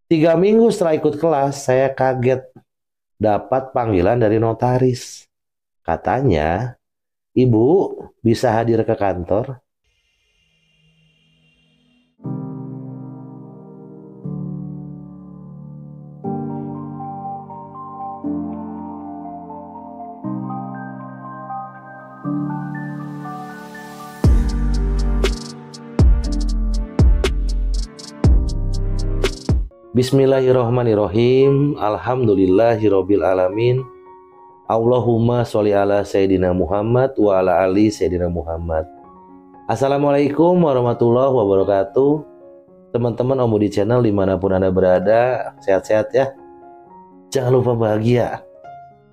3 minggu setelah ikut kelas, saya kaget dapat panggilan dari notaris. Katanya, Ibu bisa hadir ke kantor. Bismillahirrohmanirrohim. Alhamdulillahirobbil alamin. Allahumma sholli ala Sayyidina Muhammad wa ala ali Sayyidina Muhammad. Assalamualaikum warahmatullahi wabarakatuh. Teman-teman Om Budi Channel dimanapun Anda berada, sehat-sehat ya. Jangan lupa bahagia.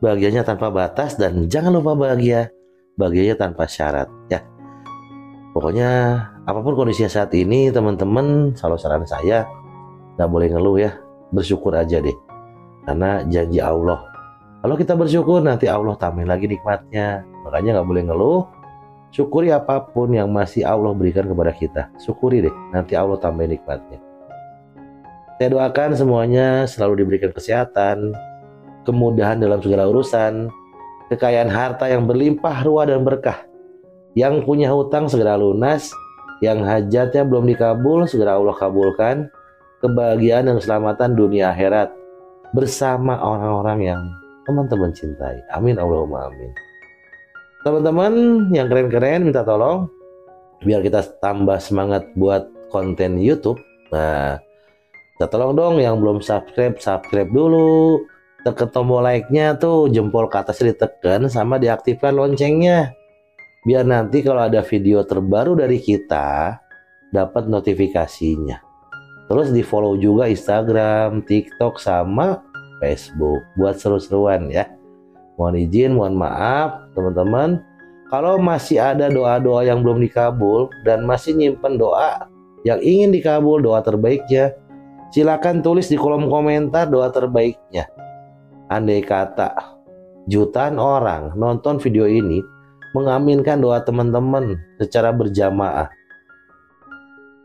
Bahagianya tanpa batas dan jangan lupa bahagianya tanpa syarat ya. Pokoknya apapun kondisinya saat ini teman-teman, selalu saran saya nggak boleh ngeluh ya, bersyukur aja deh. Karena janji Allah, kalau kita bersyukur nanti Allah tambahin lagi nikmatnya. Makanya nggak boleh ngeluh, syukuri apapun yang masih Allah berikan kepada kita. Syukuri deh, nanti Allah tambahin nikmatnya. Saya doakan semuanya selalu diberikan kesehatan, kemudahan dalam segala urusan, kekayaan harta yang berlimpah ruah dan berkah. Yang punya hutang segera lunas, yang hajatnya belum dikabul segera Allah kabulkan. Kebahagiaan dan keselamatan dunia akhirat bersama orang-orang yang teman-teman cintai. Amin Allahumma amin. Teman-teman yang keren-keren minta tolong biar kita tambah semangat buat konten YouTube. Nah, minta tolong dong yang belum subscribe dulu. Tekan tombol like-nya tuh, jempol ke atasnya ditekan sama diaktifkan loncengnya. Biar nanti kalau ada video terbaru dari kita dapat notifikasinya. Terus di follow juga Instagram, TikTok, sama Facebook buat seru-seruan ya. Mohon izin, mohon maaf teman-teman. Kalau masih ada doa-doa yang belum dikabul dan masih nyimpen doa yang ingin dikabul, doa terbaiknya, silakan tulis di kolom komentar doa terbaiknya. Andai kata jutaan orang nonton video ini mengaminkan doa teman-teman secara berjamaah,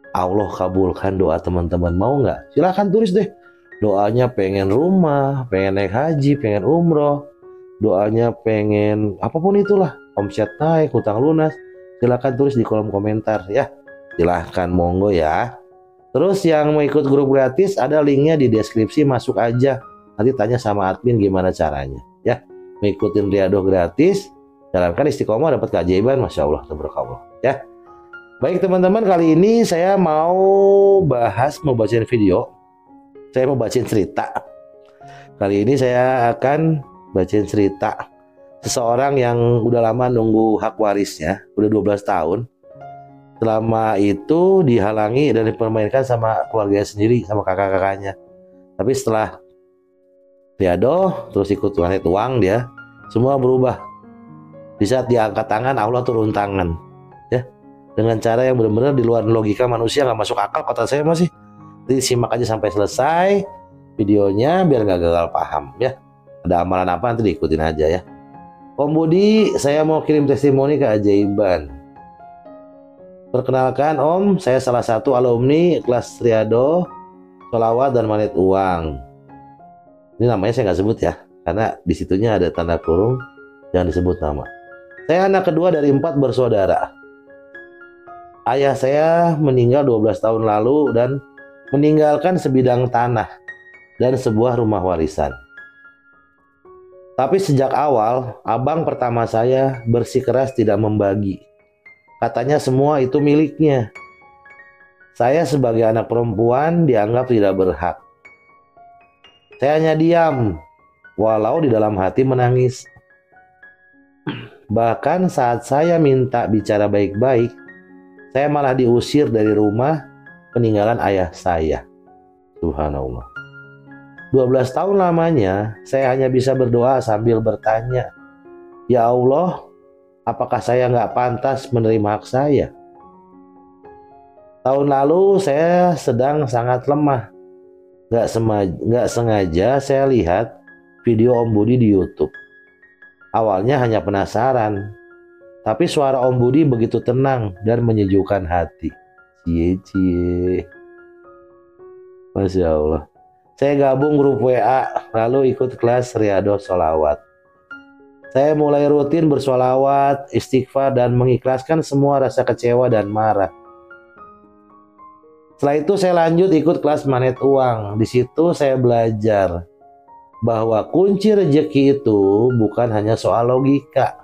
Allah kabulkan doa teman-teman. Mau nggak? Silahkan tulis deh. Doanya pengen rumah, pengen naik haji, pengen umroh. Doanya pengen apapun itulah. Omset naik, hutang lunas. Silahkan tulis di kolom komentar ya. Silahkan, monggo ya. Terus yang mau ikut grup gratis ada linknya di deskripsi, masuk aja. Nanti tanya sama admin gimana caranya ya. Mengikutin riadoh gratis. Jalankan istiqomah dapat keajaiban. Masya Allah, tabarakallah ya. Baik teman-teman, kali ini saya mau bacain video. Saya mau bacain cerita. Kali ini saya akan bacain cerita seseorang yang udah lama nunggu hak warisnya, udah 12 tahun. Selama itu dihalangi dan dipermainkan sama keluarganya sendiri, sama kakak-kakaknya. Tapi setelah riadoh, terus ikut ngasih uang dia, semua berubah. Di saat dia angkat tangan, Allah turun tangan. Dengan cara yang benar-benar di luar logika manusia, nggak masuk akal kata saya masih. Jadi simak aja sampai selesai videonya biar nggak gagal paham ya. Ada amalan apa nanti diikutin aja ya. Om Budi, saya mau kirim testimoni keajaiban. Perkenalkan Om, saya salah satu alumni kelas Riado, Sholawat dan Manet Uang. Ini namanya saya nggak sebut ya, karena disitunya ada tanda kurung, jangan disebut nama. Saya anak kedua dari 4 bersaudara. Ayah saya meninggal 12 tahun lalu dan meninggalkan sebidang tanah dan sebuah rumah warisan. Tapi sejak awal, abang pertama saya bersikeras tidak membagi. Katanya semua itu miliknya. Saya sebagai anak perempuan dianggap tidak berhak. Saya hanya diam, walau di dalam hati menangis. Bahkan saat saya minta bicara baik-baik, saya malah diusir dari rumah peninggalan ayah saya. Subhanallah. 12 tahun lamanya saya hanya bisa berdoa sambil bertanya, ya Allah, apakah saya nggak pantas menerima hak saya? Tahun lalu saya sedang sangat lemah. Nggak sengaja saya lihat video Om Budi di YouTube. Awalnya hanya penasaran, tapi suara Om Budi begitu tenang dan menyejukkan hati. Cie. Masya Allah. Saya gabung grup WA, lalu ikut kelas Riyadhos Sholawat. Saya mulai rutin bersolawat, istighfar, dan mengikhlaskan semua rasa kecewa dan marah. Setelah itu saya lanjut ikut kelas magnet uang. Di situ saya belajar bahwa kunci rezeki itu bukan hanya soal logika,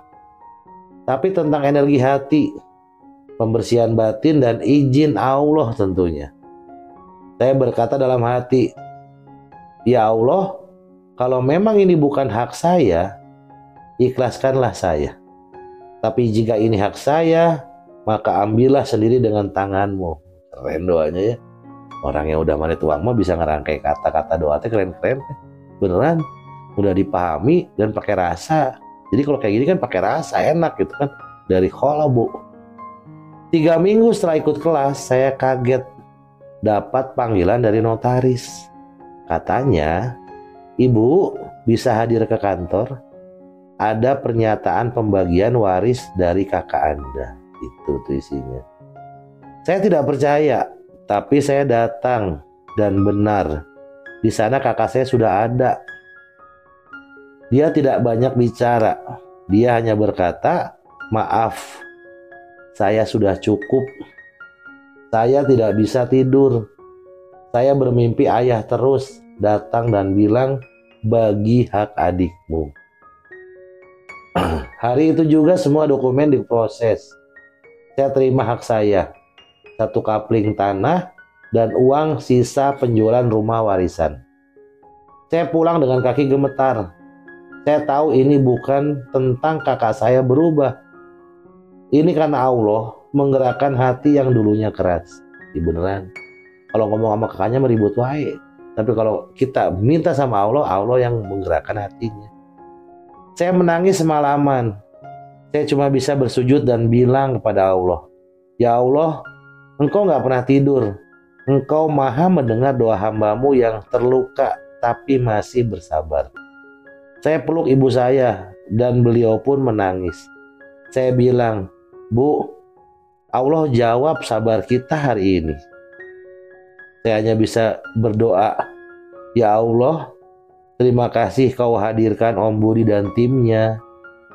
tapi tentang energi hati, pembersihan batin, dan izin Allah tentunya. Saya berkata dalam hati, ya Allah, kalau memang ini bukan hak saya, ikhlaskanlah saya. Tapi jika ini hak saya, maka ambillah sendiri dengan tanganmu. Keren doanya ya. Orang yang udah magnet uang mah bisa ngerangkai kata-kata doa teh keren-keren. Beneran, udah dipahami dan pakai rasa. Jadi kalau kayak gini kan pakai rasa, enak gitu kan. Dari khola bu. 3 minggu setelah ikut kelas, saya kaget dapat panggilan dari notaris. Katanya, Ibu bisa hadir ke kantor. Ada pernyataan pembagian waris dari kakak Anda. Itu tuh isinya. Saya tidak percaya, tapi saya datang dan benar. Di sana kakak saya sudah ada. Dia tidak banyak bicara. Dia hanya berkata, maaf, saya sudah cukup. Saya tidak bisa tidur. Saya bermimpi ayah terus datang dan bilang, bagi hak adikmu. Hari itu juga semua dokumen diproses. Saya terima hak saya. 1 kapling tanah dan uang sisa penjualan rumah warisan. Saya pulang dengan kaki gemetar. Saya tahu ini bukan tentang kakak saya berubah. Ini karena Allah menggerakkan hati yang dulunya keras. Beneran. Kalau ngomong sama kakaknya meribut wae. Tapi kalau kita minta sama Allah, Allah yang menggerakkan hatinya. Saya menangis semalaman. Saya cuma bisa bersujud dan bilang kepada Allah, ya Allah, Engkau gak pernah tidur. Engkau maha mendengar doa hambamu yang terluka tapi masih bersabar. Saya peluk ibu saya dan beliau pun menangis. Saya bilang, Bu, Allah jawab sabar kita hari ini. Saya hanya bisa berdoa, ya Allah, terima kasih kau hadirkan Om Budi dan timnya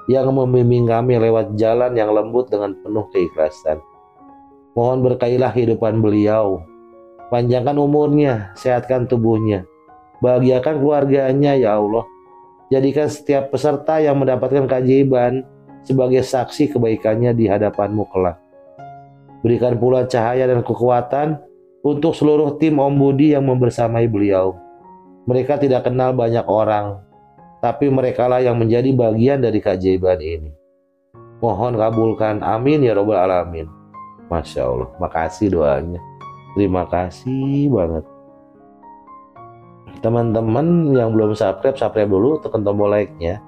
yang membimbing kami lewat jalan yang lembut dengan penuh keikhlasan. Mohon berkailah kehidupan beliau, panjangkan umurnya, sehatkan tubuhnya, bahagiakan keluarganya ya Allah. Jadikan setiap peserta yang mendapatkan keajaiban sebagai saksi kebaikannya di hadapanmu kelak. Berikan pula cahaya dan kekuatan untuk seluruh tim Om Budi yang membersamai beliau. Mereka tidak kenal banyak orang, tapi merekalah yang menjadi bagian dari keajaiban ini. Mohon kabulkan, amin ya robbal alamin. Masya Allah, makasih doanya. Terima kasih banget. Teman-teman yang belum subscribe, subscribe dulu, tekan tombol like-nya,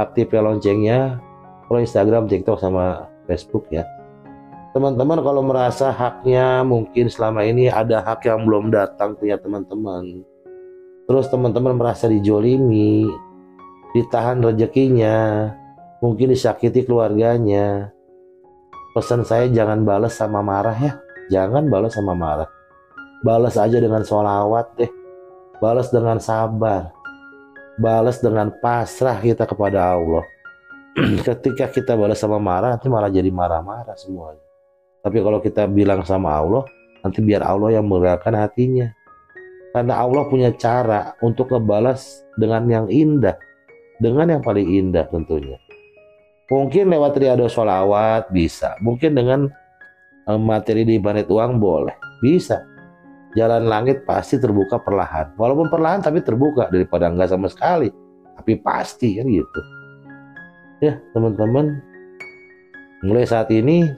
aktifkan loncengnya, follow Instagram, TikTok, sama Facebook ya. Teman-teman kalau merasa haknya mungkin selama ini ada hak yang belum datang punya teman-teman, terus teman-teman merasa dijolimi, ditahan rezekinya, mungkin disakiti keluarganya, pesan saya jangan balas sama marah ya. Jangan balas sama marah. Balas aja dengan sholawat deh. Balas dengan sabar. Balas dengan pasrah kita kepada Allah. Ketika kita balas sama marah, nanti malah jadi marah-marah semuanya. Tapi kalau kita bilang sama Allah, nanti biar Allah yang menggerakkan hatinya. Karena Allah punya cara untuk ngebalas dengan yang indah. Dengan yang paling indah tentunya. Mungkin lewat Riyadhos Sholawat bisa. Mungkin dengan materi di magnet uang boleh. Bisa. Jalan langit pasti terbuka perlahan. Walaupun perlahan tapi terbuka daripada enggak sama sekali. Tapi pasti kan gitu. Ya teman-teman. Mulai saat ini,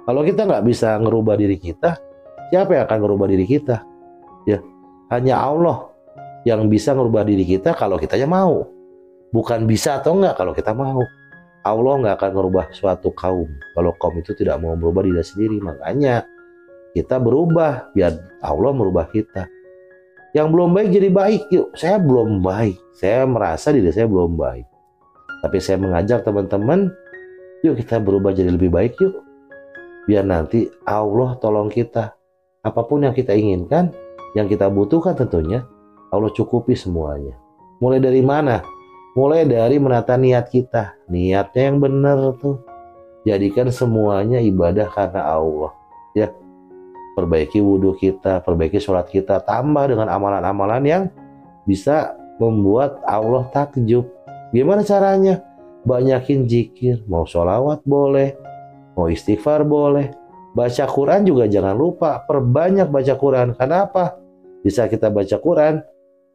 kalau kita nggak bisa ngerubah diri kita, siapa yang akan ngerubah diri kita? Ya, hanya Allah yang bisa ngerubah diri kita kalau kitanya mau. Bukan bisa atau enggak kalau kita mau. Allah nggak akan merubah suatu kaum kalau kaum itu tidak mau merubah diri sendiri. Makanya kita berubah biar Allah merubah kita. Yang belum baik jadi baik. Yuk, saya belum baik. Saya merasa diri saya belum baik. Tapi saya mengajak teman-teman, yuk kita berubah jadi lebih baik yuk. Biar nanti Allah tolong kita. Apapun yang kita inginkan, yang kita butuhkan tentunya, Allah cukupi semuanya. Mulai dari mana? Mulai dari menata niat kita. Niatnya yang benar tuh. Jadikan semuanya ibadah karena Allah. Ya, perbaiki wudhu kita, perbaiki sholat kita, tambah dengan amalan-amalan yang bisa membuat Allah takjub. Gimana caranya? Banyakin zikir, mau sholawat boleh, mau istighfar boleh. Baca Quran juga jangan lupa, perbanyak baca Quran. Kenapa? Bisa kita baca Quran,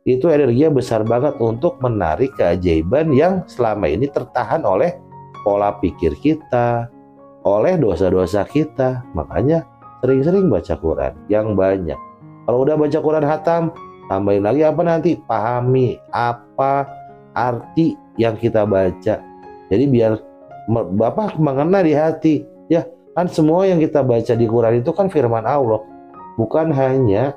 itu energinya besar banget untuk menarik keajaiban yang selama ini tertahan oleh pola pikir kita, oleh dosa-dosa kita. Makanya sering-sering baca Quran yang banyak. Kalau udah baca Quran hatam, tambahin lagi apa nanti? Pahami apa arti yang kita baca. Jadi biar Bapak mengena di hati. Ya, kan semua yang kita baca di Quran itu kan firman Allah. Bukan hanya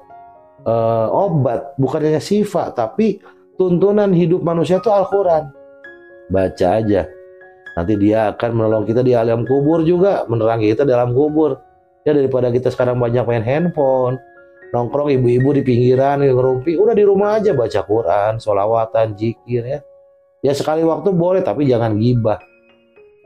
obat, bukan hanya sifat, tapi tuntunan hidup manusia itu Al-Quran. Baca aja. Nanti dia akan menolong kita di alam kubur juga, menerangi kita dalam kubur. Ya, daripada kita sekarang banyak main handphone, nongkrong ibu-ibu di pinggiran, ngerumpi, udah di rumah aja baca Quran, sholawatan, zikir ya. Ya sekali waktu boleh, tapi jangan gibah.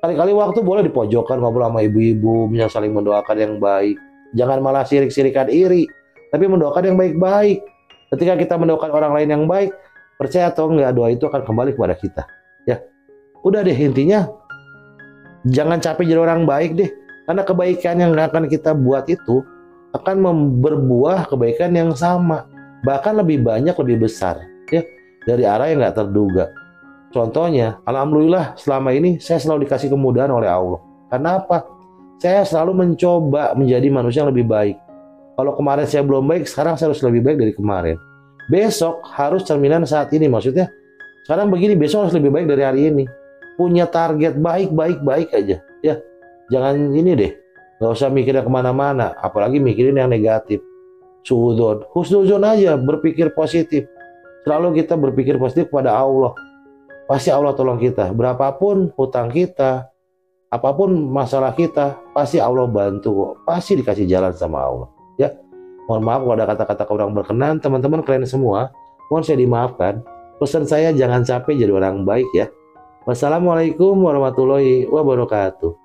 Kali-kali waktu boleh di pojokan ngobrol sama ibu-ibu, bisa saling mendoakan yang baik. Jangan malah sirik-sirikan iri, tapi mendoakan yang baik-baik. Ketika kita mendoakan orang lain yang baik, percaya atau enggak, doa itu akan kembali kepada kita. Ya, udah deh, intinya jangan capek jadi orang baik deh. Karena kebaikan yang akan kita buat itu akan berbuah kebaikan yang sama, bahkan lebih banyak, lebih besar, ya, dari arah yang nggak terduga. Contohnya, alhamdulillah selama ini saya selalu dikasih kemudahan oleh Allah. Karena apa? Saya selalu mencoba menjadi manusia yang lebih baik. Kalau kemarin saya belum baik, sekarang saya harus lebih baik dari kemarin. Besok harus cerminan saat ini, maksudnya sekarang begini, besok harus lebih baik dari hari ini. Punya target baik aja, ya. Jangan ini deh, nggak usah mikirnya kemana-mana, apalagi mikirin yang negatif. Suudzon, husnuzon aja, berpikir positif. Selalu kita berpikir positif pada Allah. Pasti Allah tolong kita. Berapapun hutang kita, apapun masalah kita, pasti Allah bantu kok. Pasti dikasih jalan sama Allah. Ya, mohon maaf kalau ada kata-kata kurang berkenan, teman-teman kalian semua. Mohon saya dimaafkan. Pesan saya jangan capek jadi orang baik ya. Wassalamualaikum warahmatullahi wabarakatuh.